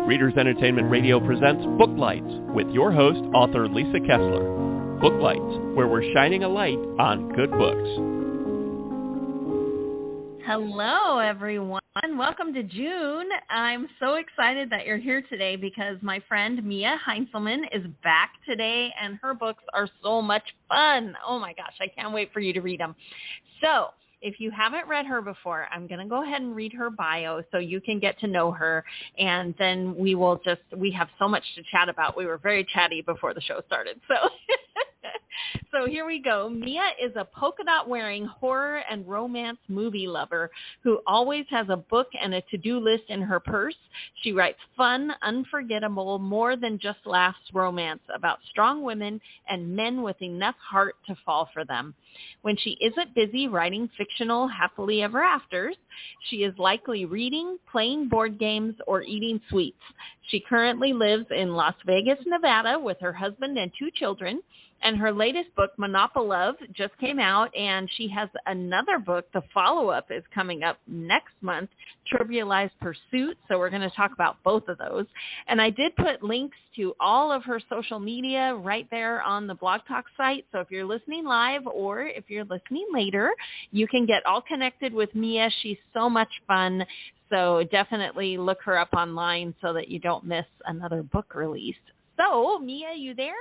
Readers Entertainment Radio presents Book Lights with your host, author Lisa Kessler. Book Lights, where we're shining a light on good books. Hello, everyone. Welcome to June. I'm so excited that you're here today because my friend Mia Heintzelman is back today, and her books are so much fun. Oh, my gosh. I can't wait for you to read them. So, if you haven't read her before, I'm going to go ahead and read her bio so you can get to know her, and then we have so much to chat about. We were very chatty before the show started, so here we go. Mia is a polka dot wearing horror and romance movie lover who always has a book and a to-do list in her purse. She writes fun, unforgettable, more than just laughs romance about strong women and men with enough heart to fall for them. When she isn't busy writing fictional happily ever afters, she is likely reading, playing board games, or eating sweets. She currently lives in Las Vegas, Nevada with her husband and 2 children. And her latest book, Monopolove, just came out, and she has another book. The follow-up is coming up next month, Trivialized Pursuit. So we're going to talk about both of those. And I did put links to all of her social media right there on the Blog Talk site. So if you're listening live or if you're listening later, you can get all connected with Mia. She's so much fun. So definitely look her up online so that you don't miss another book release. So, Mia, you there?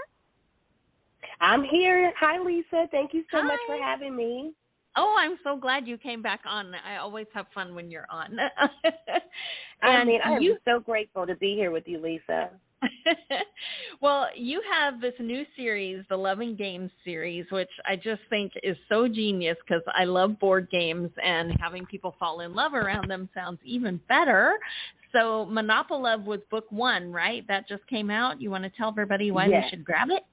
I'm here. Hi, Lisa. Thank you so Hi. much for having me. Oh, I'm so glad you came back on. I always have fun when you're on. I'm so grateful to be here with you, Lisa. Well, you have this new series, the Loving Games series, which I just think is so genius because I love board games, and having people fall in love around them sounds even better. So Monopolove was book 1, right? That just came out. You want to tell everybody why Yes. they should grab it?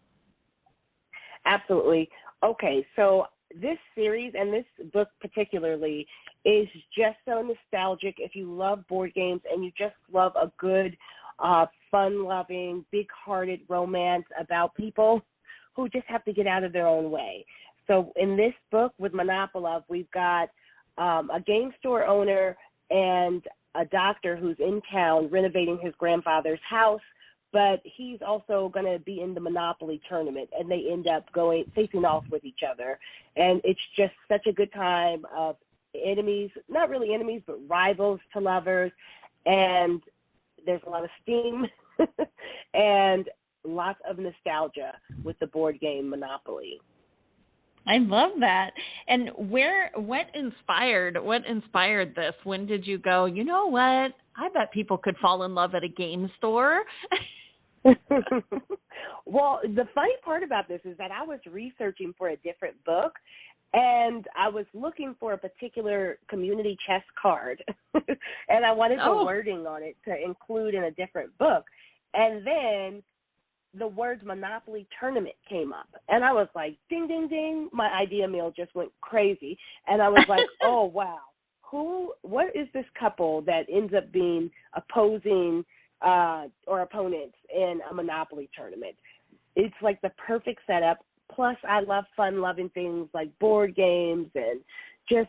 Absolutely. Okay, so this series and this book particularly is just so nostalgic. If you love board games and you just love a good, fun-loving, big-hearted romance about people who just have to get out of their own way. So in this book with Monopolove, we've got a game store owner and a doctor who's in town renovating his grandfather's house, but he's also going to be in the Monopoly tournament, and they end up facing off with each other. And it's just such a good time of enemies, not really enemies, but rivals to lovers. And there's a lot of steam and lots of nostalgia with the board game Monopoly. I love that. And what inspired this? When did you go, you know what? I bet people could fall in love at a game store. Well, the funny part about this is that I was researching for a different book, and I was looking for a particular community chess card, and I wanted the wording on it to include in a different book. And then the words Monopoly tournament came up, and I was like, ding, ding, ding. My idea mill just went crazy, and I was like, oh, wow. What is this couple that ends up being opposing or opponents in a Monopoly tournament? It's like the perfect setup. Plus, I love fun-loving things like board games and just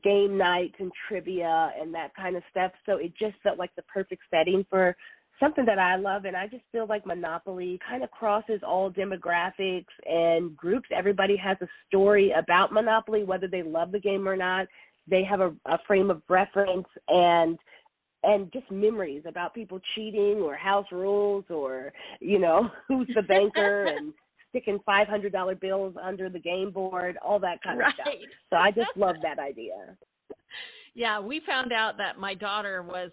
game nights and trivia and that kind of stuff. So it just felt like the perfect setting for something that I love. And I just feel like Monopoly kind of crosses all demographics and groups. Everybody has a story about Monopoly, whether they love the game or not. They have a frame of reference and just memories about people cheating or house rules or, who's the banker and sticking $500 bills under the game board, all that kind of stuff. So I just love that idea. Yeah, we found out that my daughter was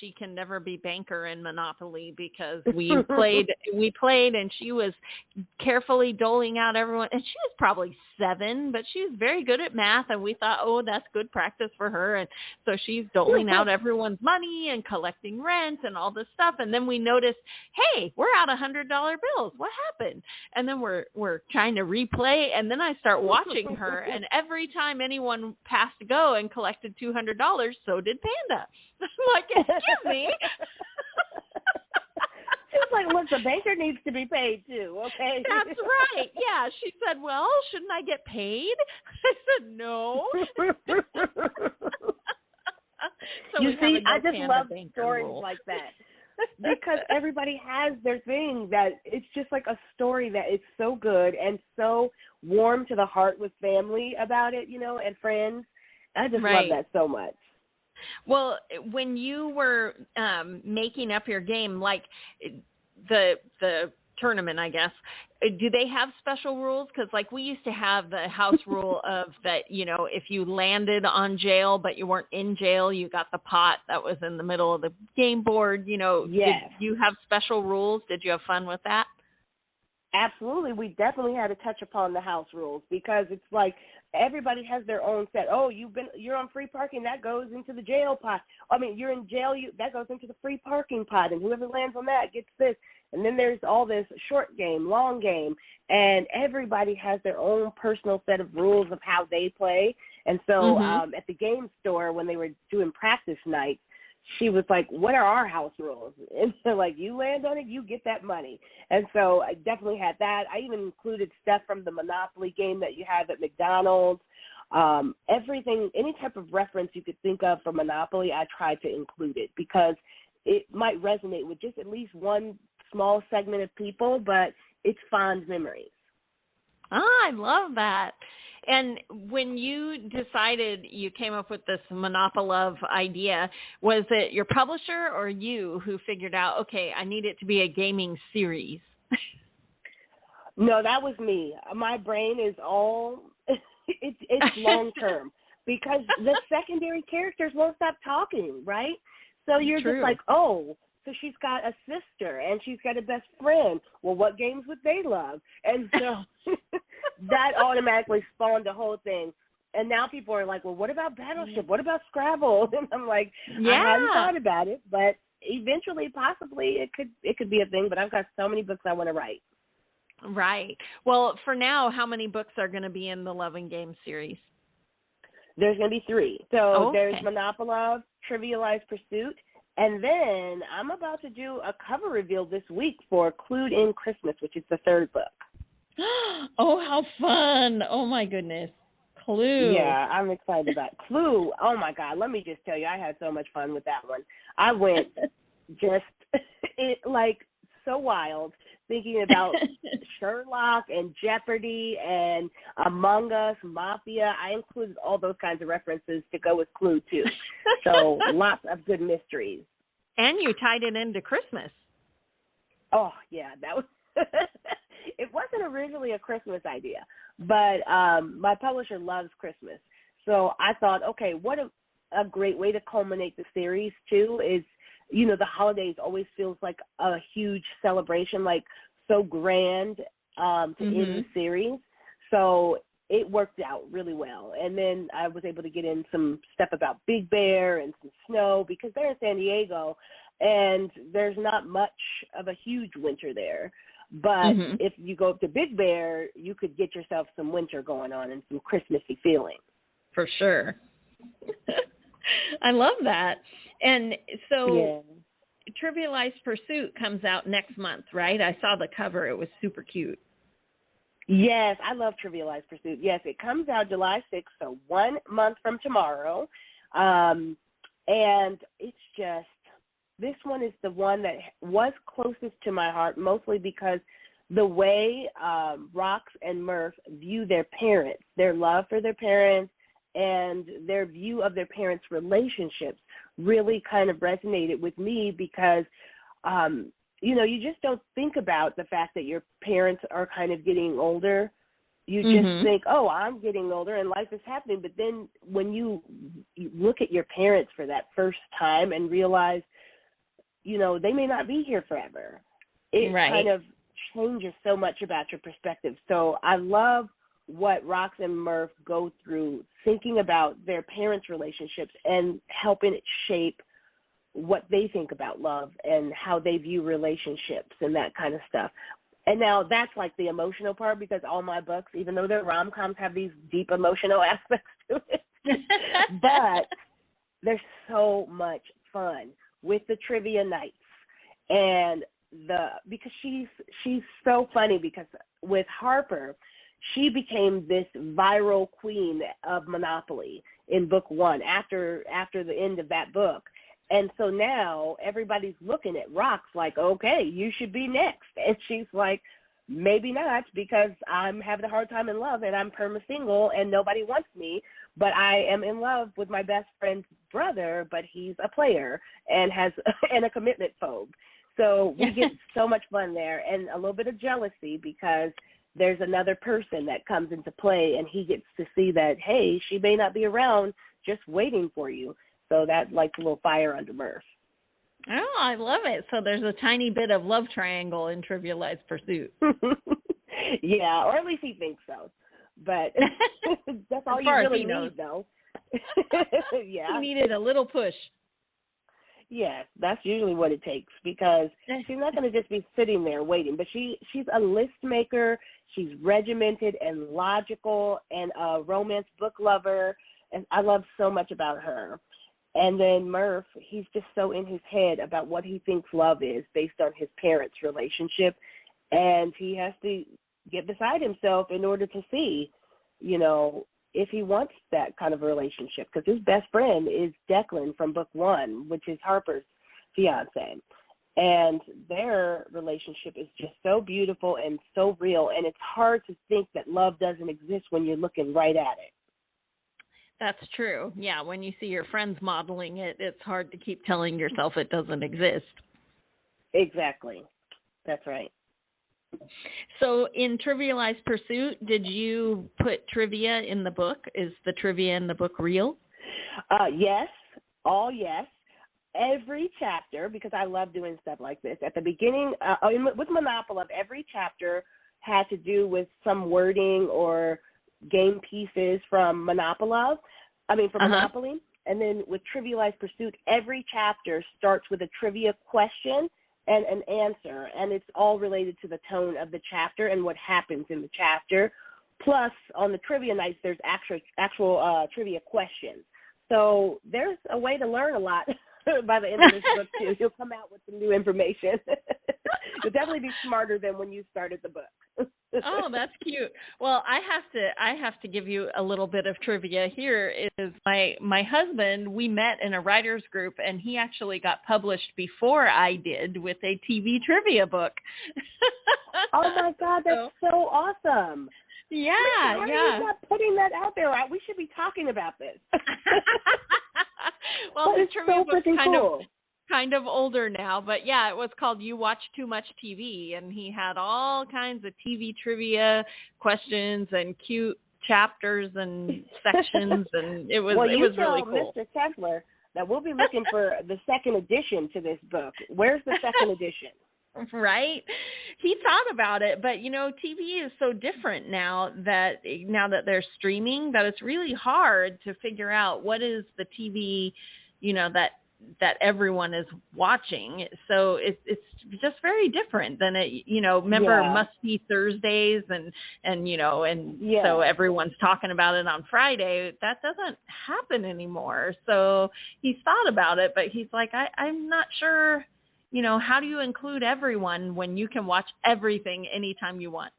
she can never be banker in Monopoly because we played and she was carefully doling out everyone. And she was probably 7, but she was very good at math. And we thought, oh, that's good practice for her. And so she's doling out everyone's money and collecting rent and all this stuff. And then we noticed, hey, we're out $100 bills. What happened? And then we're trying to replay. And then I start watching her. And every time anyone passed go and collected $200, so did Panda. I'm like, excuse me. She's like, look, the banker needs to be paid too, okay? That's right. Yeah. She said, well, shouldn't I get paid? I said, no. So you see, I just love stories like that. because everybody has their thing that it's just like a story that is so good and so warm to the heart with family about it, and friends. I just love that so much. Well, when you were making up your game, like the tournament, I guess, do they have special rules? Because like we used to have the house rule of that, if you landed on jail but you weren't in jail, you got the pot that was in the middle of the game board. Yes. Did you have special rules? Did you have fun with that? Absolutely. We definitely had to touch upon the house rules because it's like everybody has their own set. Oh, you're on free parking, that goes into the jail pot. I mean, you're in jail, that goes into the free parking pot, and whoever lands on that gets this. And then there's all this short game, long game, and everybody has their own personal set of rules of how they play. And so at the game store, when they were doing practice nights, she was like, what are our house rules? And so, like, you land on it, you get that money. And so I definitely had that. I even included stuff from the Monopoly game that you have at McDonald's. Everything, any type of reference you could think of for Monopoly, I tried to include it because it might resonate with just at least one small segment of people, but it's fond memories. I love that. And when you decided you came up with this Monopolove idea, was it your publisher or you who figured out, okay, I need it to be a gaming series? No, that was me. My brain is all, it's long term because the secondary characters won't stop talking, right? So you're just like, oh, so she's got a sister and she's got a best friend. Well, what games would they love? And so that automatically spawned the whole thing. And now people are like, well, what about Battleship? What about Scrabble? And I'm like, I hadn't thought about it, but eventually, possibly, it could be a thing. But I've got so many books I want to write. Right. Well, for now, how many books are going to be in the Love and Game series? There's going to be 3. So there's Monopolove, Trivialized Pursuit, and then I'm about to do a cover reveal this week for Clued in Christmas, which is the 3rd book. Oh, how fun. Oh, my goodness. Clue. Yeah, I'm excited about Clue. Oh, my God. Let me just tell you, I had so much fun with that one. I went so wild thinking about Sherlock and Jeopardy and Among Us, Mafia. I included all those kinds of references to go with Clue, too. So lots of good mysteries. And you tied it into Christmas. Oh, yeah. That was it wasn't originally a Christmas idea, but my publisher loves Christmas. So I thought, okay, what a great way to culminate the series, too, is the holidays always feels like a huge celebration, like so grand to end the series. So it worked out really well. And then I was able to get in some stuff about Big Bear and some snow because they're in San Diego and there's not much of a huge winter there. But if you go up to Big Bear, you could get yourself some winter going on and some Christmassy feeling. For sure. I love that. And so Trivialized Pursuit comes out next month, right? I saw the cover. It was super cute. Yes, I love Trivialized Pursuit. Yes, it comes out July 6th, so 1 month from tomorrow. And it's just, this one is the one that was closest to my heart, mostly because the way Rox and Murph view their parents, their love for their parents, and their view of their parents' relationships really kind of resonated with me because, you just don't think about the fact that your parents are kind of getting older. You just think, oh, I'm getting older and life is happening. But then when you look at your parents for that first time and realize, they may not be here forever, it kind of changes so much about your perspective. So I love what Rox and Murph go through thinking about their parents' relationships and helping it shape what they think about love and how they view relationships and that kind of stuff. And now that's like the emotional part because all my books, even though they're rom-coms, have these deep emotional aspects to it. But they're so much fun with the trivia nights and because she's so funny because with Harper, she became this viral queen of Monopoly in book 1 after the end of that book. And so now everybody's looking at Rocks like, okay, you should be next. And she's like, maybe not, because I'm having a hard time in love and I'm perma-single and nobody wants me. But I am in love with my best friend's brother, but he's a player and has and a commitment phobe. So we get so much fun there, and a little bit of jealousy because there's another person that comes into play, and he gets to see that, hey, she may not be around, just waiting for you. So that lights a little fire under Murph. Oh, I love it. So there's a tiny bit of love triangle in Trivialized Pursuit. Yeah, or at least he thinks so. But that's all you really need, though. Yeah. He needed a little push. Yes, that's usually what it takes, because she's not going to just be sitting there waiting. But she's a list maker. She's regimented and logical, and a romance book lover. And I love so much about her. And then Murph, he's just so in his head about what he thinks love is based on his parents' relationship. And he has to get beside himself in order to see, if he wants that kind of relationship. Because his best friend is Declan from book 1, which is Harper's fiance. And their relationship is just so beautiful and so real. And it's hard to think that love doesn't exist when you're looking right at it. That's true. Yeah, when you see your friends modeling it, it's hard to keep telling yourself it doesn't exist. Exactly. That's right. So in Trivialized Pursuit, did you put trivia in the book? Is the trivia in the book real? Yes. All yes. Every chapter, because I love doing stuff like this. At the beginning, with Monopoly, every chapter had to do with some wording or game pieces from Monopoly. And then with Trivialized Pursuit, every chapter starts with a trivia question and an answer, and it's all related to the tone of the chapter and what happens in the chapter. Plus, on the trivia nights, there's actual trivia questions. So there's a way to learn a lot by the end of this book, too. You'll come out with some new information. You'll definitely be smarter than when you started the book. Oh, that's cute. Well, I have to give you a little bit of trivia. Here is my husband. We met in a writers group, and he actually got published before I did with a TV trivia book. Oh my God, that's so awesome! Yeah, Why are you not putting that out there? We should be talking about this. Well, his trivia book's cool. kind of older now, but yeah, it was called You Watch Too Much TV, and he had all kinds of TV trivia questions and cute chapters and sections, and it was really cool. Mr. Kessler that we'll be looking for the second edition to this book. Where's the second edition? Right? He thought about it, but TV is so different now that they're streaming, that it's really hard to figure out what is the TV, that everyone is watching. So it's just very different than it, remember Must Be Thursdays and so everyone's talking about it on Friday. That doesn't happen anymore. So he's thought about it, but he's like, I'm not sure, how do you include everyone when you can watch everything anytime you want?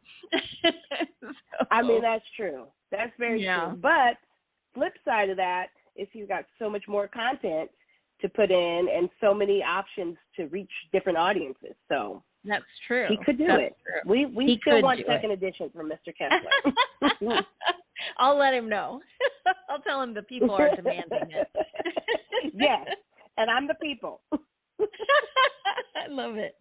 I mean, that's true. That's very true. But flip side of that is he's got so much more content to put in and so many options to reach different audiences. So that's true. He could do it. True. We still want second edition from Mr. Kessler. I'll let him know. I'll tell him the people are demanding it. Yes, and I'm the people. I love it.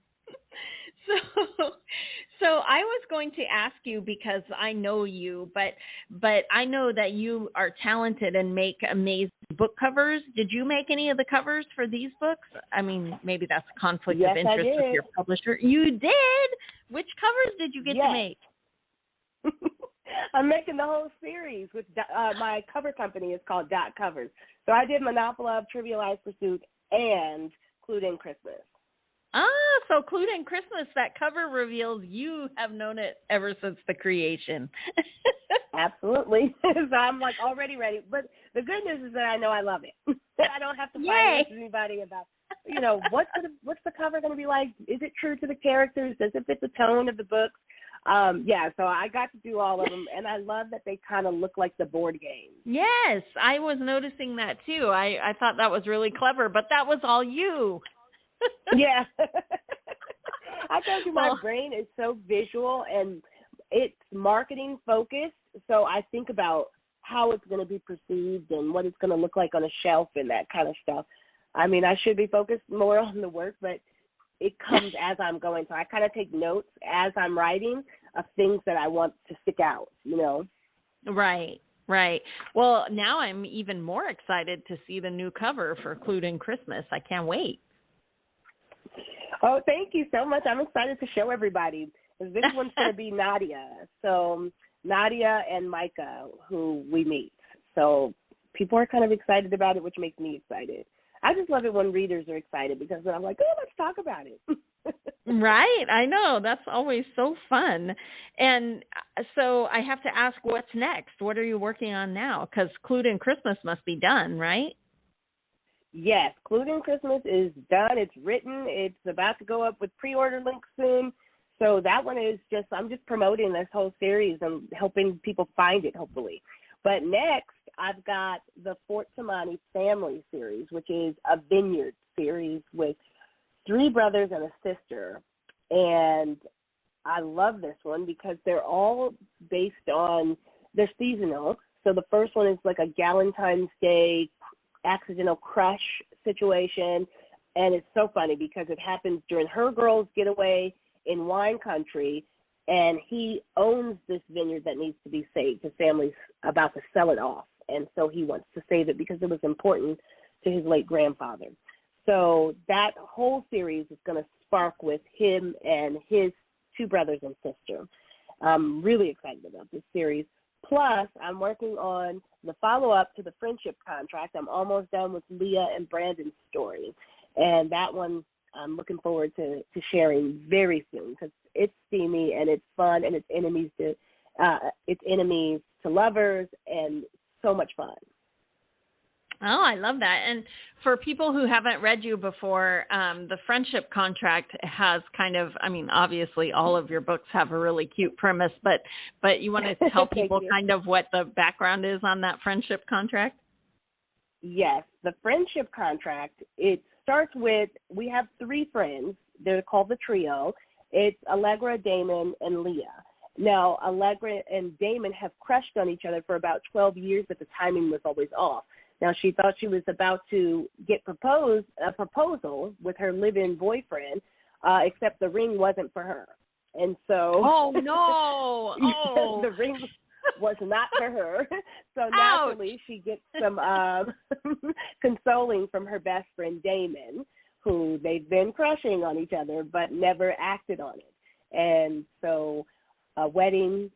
So I was going to ask you, because I know you, but I know that you are talented and make amazing book covers. Did you make any of the covers for these books? I mean, maybe that's a conflict of interest with your publisher. You did? Which covers did you get to make? I'm making the whole series with my cover company is called Dot Covers. So I did Monopoly, Trivialized Pursuit, and Clued In Christmas. So Clued In Christmas, that cover reveals you have known it ever since the creation. Absolutely. So I'm like already ready. But the good news is that I know I love it. I don't have to fight with anybody about, what's the cover going to be like? Is it true to the characters? Does it fit the tone of the books? Yeah, so I got to do all of them, and I love that they kind of look like the board games. Yes, I was noticing that too. I thought that was really clever, but that was all you. Yeah. I told you my Well, brain is so visual, and it's marketing focused, so I think about how it's going to be perceived and what it's going to look like on a shelf and that kind of stuff. I mean, I should be focused more on the work, but it comes as I'm going. So I kind of take notes as I'm writing of things that I want to stick out, you know? Right, right. Well, now I'm even more excited to see the new cover for Clued in Christmas. I can't wait. Oh, thank you so much. I'm excited to show everybody. This one's going to be Nadia. So Nadia and Micah, who we meet. So people are kind of excited about it, which makes me excited. I just love it when readers are excited because then I'm like, oh, let's talk about it. Right. I know. That's always so fun. And so I have to ask, what's next? What are you working on now? Because Clued in Christmas must be done, right? Yes, Clued in Christmas is done. It's written. It's about to go up with pre-order links soon. So that one is just, I'm just promoting this whole series and helping people find it, hopefully. But next, I've got the Fort Tamani Family series, which is a vineyard series with 3 brothers and a sister. And I love this one because they're all based on, they're seasonal. So the first one is like a Galentine's Day accidental crush situation. And it's so funny because it happens during her girls' getaway in wine country. And he owns this vineyard that needs to be saved. His family's about to sell it off. And so he wants to save it because it was important to his late grandfather. So that whole series is going to spark with him and his 2 brothers and sister. I'm really excited about this series. Plus, I'm working on the follow-up to the friendship contract. I'm almost done with Leah and Brandon's story. And that one I'm looking forward to sharing very soon because it's steamy and it's fun and it's enemies to lovers and so much fun. Oh, I love that. And for people who haven't read you before, the friendship contract has kind of, I mean, obviously all of your books have a really cute premise, but you want to tell people kind of what the background is on that friendship contract? Yes, the friendship contract, it starts with, we have 3 friends. They're called the trio. It's Allegra, Damon, and Leah. Now, Allegra and Damon have crushed on each other for about 12 years, but the timing was always off. Now, she thought she was about to get a proposal with her live-in boyfriend, except the ring wasn't for her. And so... Oh, no! Oh. The ring was not for her. So naturally, she gets some consoling from her best friend, Damon, who they've been crushing on each other, but never acted on it. And so a wedding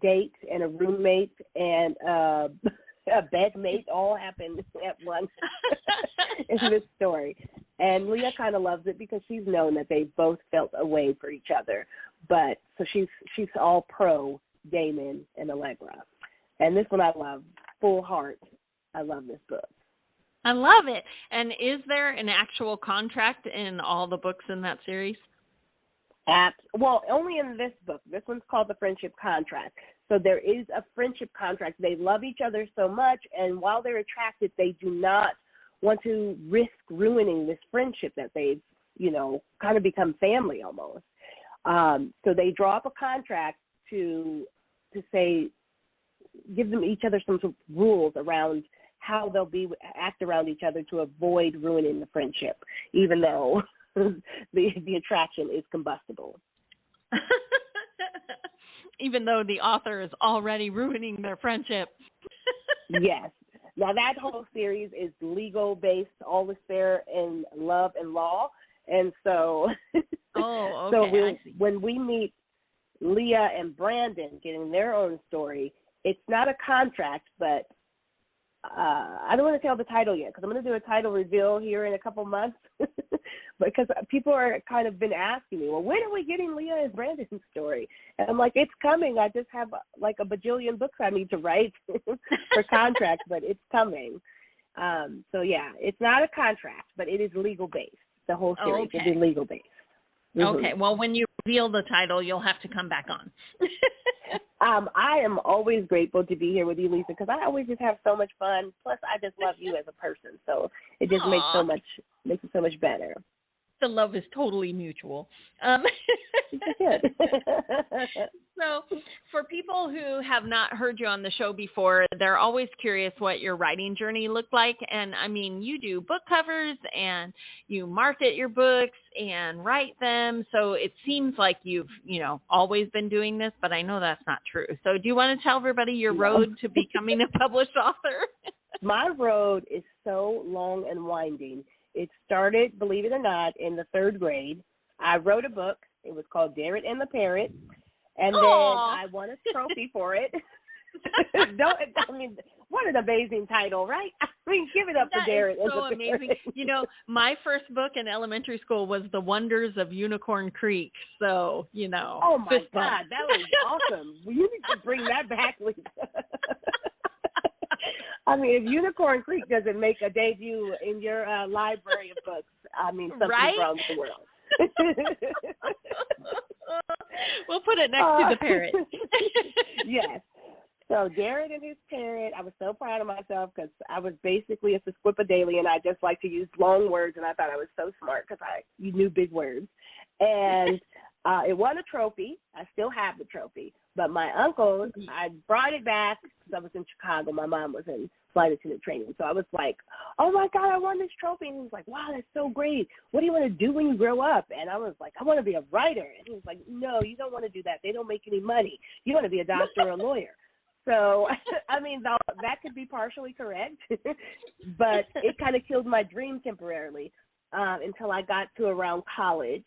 date and a roommate and a bedmate all happened at once in this story. And Leah kind of loves it because she's known that they both felt a way for each other. But so she's all pro Damon and Allegra. And this one I love, full heart. I love this book. I love it. And is there an actual contract in all the books in that series? Well, only in this book. This one's called The Friendship Contract. So there is a friendship contract. They love each other so much, and while they're attracted, they do not want to risk ruining this friendship that they've, kind of become family almost. So they draw up a contract to say, give them each other some sort of rules around how they'll act around each other to avoid ruining the friendship, even though the attraction is combustible. Even though the author is already ruining their friendship. Yes. Now, that whole series is legal-based, all is fair in love and law. And so, okay, when we meet Leah and Brandon getting their own story, it's not a contract, but I don't want to tell the title yet because I'm going to do a title reveal here in a couple months because people are kind of been asking me, well, when are we getting Leah and Brandon's story? And I'm like, it's coming. I just have like a bajillion books I need to write for contracts, but it's coming. So, yeah, it's not a contract, but it is legal-based. The whole series will be legal-based. Mm-hmm. Okay. Well, when you reveal the title, you'll have to come back on. I am always grateful to be here with you, Lisa, because I always just have so much fun. Plus, I just love you as a person, so it just makes it so much better. The love is totally mutual. So for people who have not heard you on the show before, they're always curious what your writing journey looked like. And I mean, you do book covers and you market your books and write them. So it seems like you've, always been doing this, but I know that's not true. So do you want to tell everybody your road to becoming a published author? My road is so long and winding. It started, believe it or not, in the 3rd grade. I wrote a book. It was called Darrett and the Parrot. And then I won a trophy for it. What an amazing title, right? I mean, give it up for Darrett. That is so amazing. My first book in elementary school was The Wonders of Unicorn Creek. So, Oh, my God. That was awesome. You need to bring that back, Lisa. I mean, if Unicorn Creek doesn't make a debut in your library of books, I mean, something's wrong with the world. We'll put it next to the parrot. Yes. So Darrett and his parrot, I was so proud of myself because I was basically a sesquipedalian. I just like to use long words, and I thought I was so smart because you knew big words. And it won a trophy. I still have the trophy. But my uncle, I brought it back because I was in Chicago. My mom was in flight attendant training. So I was like, oh, my God, I won this trophy. And he was like, wow, that's so great. What do you want to do when you grow up? And I was like, I want to be a writer. And he was like, no, you don't want to do that. They don't make any money. You want to be a doctor or a lawyer. So, I mean, that could be partially correct. But it kind of killed my dream temporarily until I got to around college.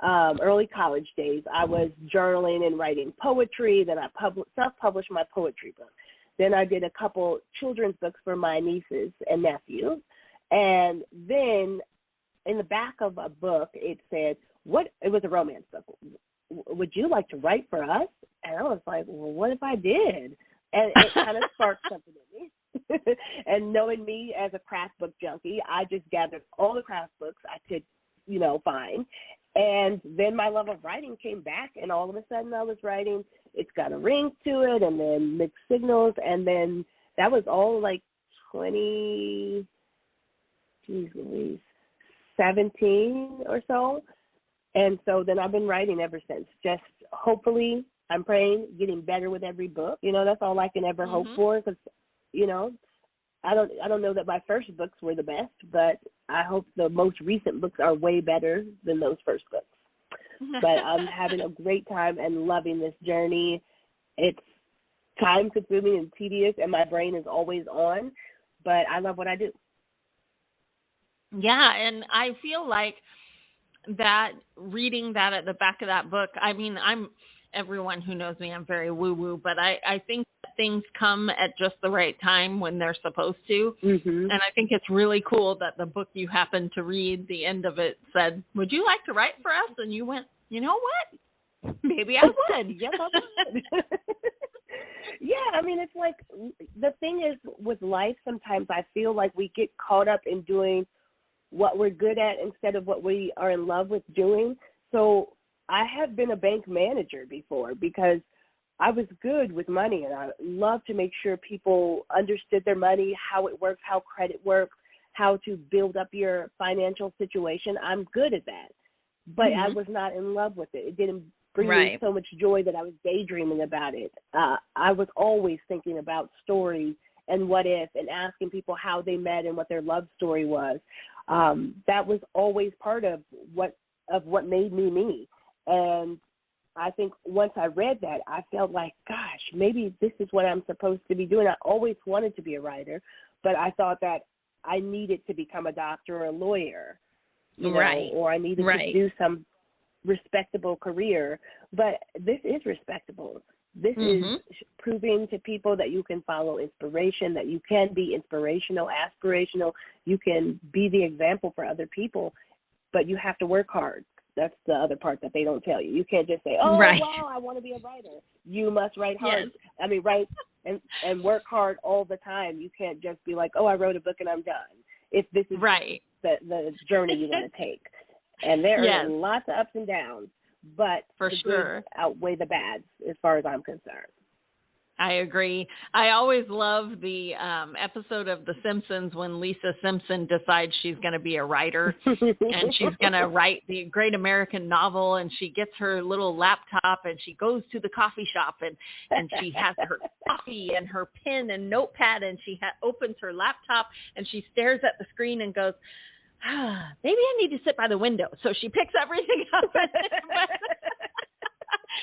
Early college days, I was journaling and writing poetry. Then I self-published my poetry book. Then I did a couple children's books for my nieces and nephews. And then in the back of a book, it said, it was a romance book. Would you like to write for us? And I was like, well, what if I did? And it kind of sparked something in me. And knowing me as a craft book junkie, I just gathered all the craft books I could, find. And then my love of writing came back, and all of a sudden I was writing It's Got a Ring to It, and then Mixed Signals, and then that was all like 2017 or so. And so then I've been writing ever since. Just hopefully, I'm praying, getting better with every book. That's all I can ever hope for because, I don't know that my first books were the best, but I hope the most recent books are way better than those first books. But I'm having a great time and loving this journey. It's time-consuming and tedious, and my brain is always on, but I love what I do. Yeah, and I feel like that reading that at the back of that book, I mean, everyone who knows me, I'm very woo-woo, but I think things come at just the right time when they're supposed to. Mm-hmm. And I think it's really cool that the book you happened to read, the end of it said, would you like to write for us? And you went, you know what? Maybe I would. Yes, I would. Yeah, I mean, it's like the thing is with life, sometimes I feel like we get caught up in doing what we're good at instead of what we are in love with doing. So I have been a bank manager before because I was good with money, and I love to make sure people understood their money, how it works, how credit works, how to build up your financial situation. I'm good at that, but I was not in love with it. It didn't bring me so much joy that I was daydreaming about it. I was always thinking about stories and what if and asking people how they met and what their love story was. That was always part of what made me me. And I think once I read that, I felt like, gosh, maybe this is what I'm supposed to be doing. I always wanted to be a writer, but I thought that I needed to become a doctor or a lawyer, or I needed to do some respectable career. But this is respectable. This is proving to people that you can follow inspiration, that you can be inspirational, aspirational. You can be the example for other people, but you have to work hard. That's the other part that they don't tell you. You can't just say, oh, wow, I want to be a writer. You must write hard. Yes. I mean, write and work hard all the time. You can't just be like, oh, I wrote a book and I'm done. If this is the journey you want to take. And there are lots of ups and downs, but For the sure. goods outweigh the bads as far as I'm concerned. I agree. I always love the episode of The Simpsons when Lisa Simpson decides she's going to be a writer and she's going to write the great American novel, and she gets her little laptop and she goes to the coffee shop and she has her coffee and her pen and notepad, and she opens her laptop and she stares at the screen and goes, maybe I need to sit by the window. So she picks everything up.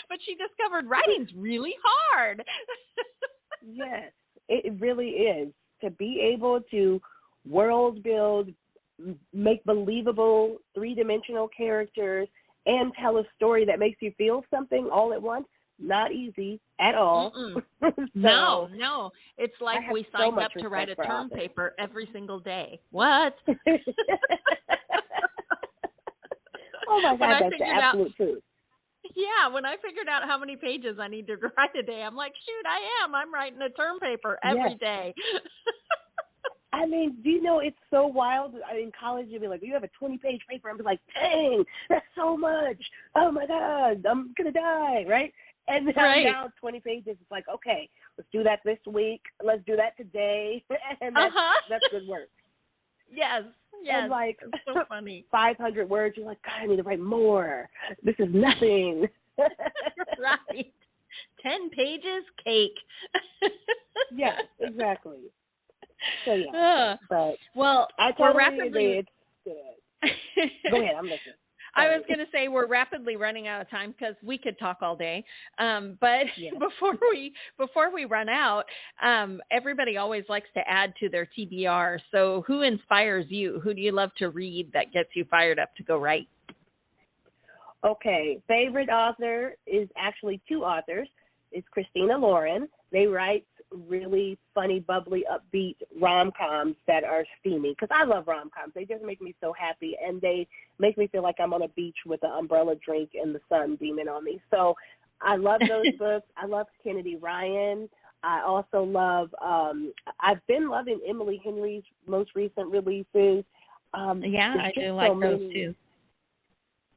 But she discovered writing's really hard. Yes, it really is. To be able to world build, make believable three-dimensional characters, and tell a story that makes you feel something all at once, not easy at all. So, no. It's like we signed up to write a term authors. paper every single day. What? Oh, my God, that's the absolute truth. Yeah, when I figured out how many pages I need to write a day, I'm like, shoot, I'm writing a term paper every day. I mean, do you know, it's so wild. In college, you'd be like, you have a 20-page paper. I'm like, dang, that's so much. Oh, my God, I'm going to die, right? And now 20 pages, it's like, okay, let's do that this week. Let's do that today. And that's good work. Yes. And like, it's so funny. 500 words, you're like, God, I need to write more. This is nothing. Right. 10 pages, cake. Yeah, exactly. So, yeah. But well, I totally agree. It's good. Go ahead, I'm listening. I was going to say we're rapidly running out of time because we could talk all day. But before we run out, everybody always likes to add to their TBR. So who inspires you? Who do you love to read that gets you fired up to go write? Okay. Favorite author is actually two authors. It's Christina Lauren. They write really funny, bubbly, upbeat rom-coms that are steamy, because I love rom-coms. They just make me so happy, and they make me feel like I'm on a beach with an umbrella drink and the sun beaming on me. So I love those books. I love Kennedy Ryan. I also love, I've been loving Emily Henry's most recent releases. I do like those too.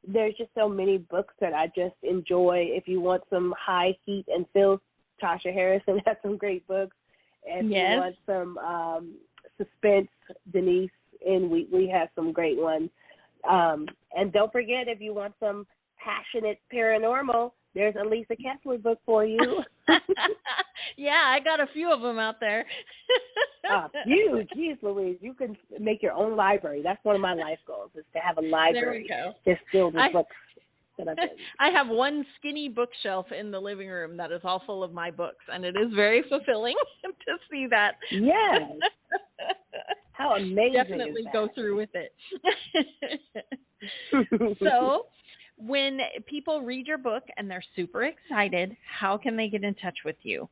There's just so many books that I just enjoy. If you want some high heat and feels, Tasha Harrison has some great books. If you want some suspense, Denise and we have some great ones. And don't forget, if you want some passionate paranormal, there's a Lisa Kessler book for you. Yeah, I got a few of them out there. Huge. Geez, Louise, you can make your own library. That's one of my life goals, is to have a library just filled with books. I have one skinny bookshelf in the living room that is all full of my books, and it is very fulfilling to see that. Yes. How amazing. Definitely go through with it. So, when people read your book and they're super excited, how can they get in touch with you?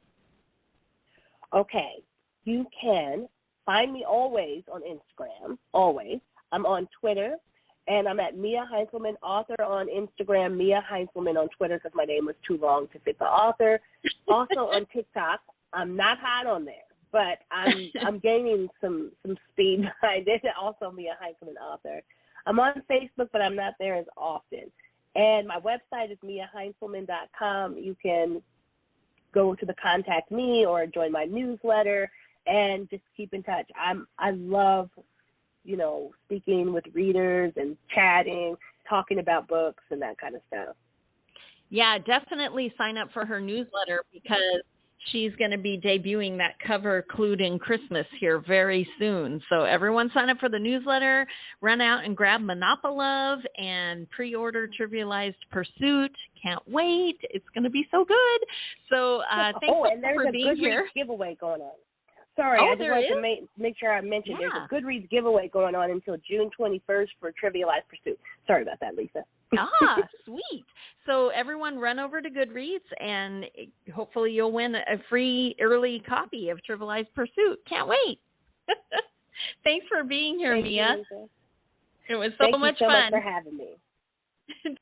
Okay. You can find me always on Instagram, always. I'm on Twitter. And I'm at Mia Heintzelman, author, on Instagram, Mia Heintzelman on Twitter, because my name was too long to fit the author. Also on TikTok. I'm not hot on there, but I'm gaining some speed behind it. Also Mia Heintzelman, author. I'm on Facebook, but I'm not there as often. And my website is miaheintzelman.com. You can go to the Contact Me or join my newsletter and just keep in touch. I love speaking with readers and chatting, talking about books and that kind of stuff. Yeah, definitely sign up for her newsletter, because she's going to be debuting that cover Clued in Christmas here very soon. So everyone sign up for the newsletter, run out and grab Monopolove and pre-order Trivialized Pursuit. Can't wait. It's going to be so good. So thanks for being here. Goodreads giveaway going on. Sorry, I just wanted to make sure I mentioned there's a Goodreads giveaway going on until June 21st for Trivialized Pursuit. Sorry about that, Lisa. Sweet. So everyone run over to Goodreads, and hopefully you'll win a free early copy of Trivialized Pursuit. Can't wait. Thanks for being here, Mia. It was so much fun. Thank you so much for having me.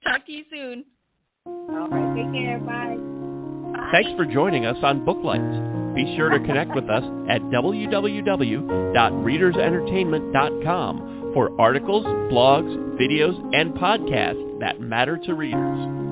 Talk to you soon. All right. Take care. Bye. Thanks for joining us on Booklights. Be sure to connect with us at www.readersentertainment.com for articles, blogs, videos, and podcasts that matter to readers.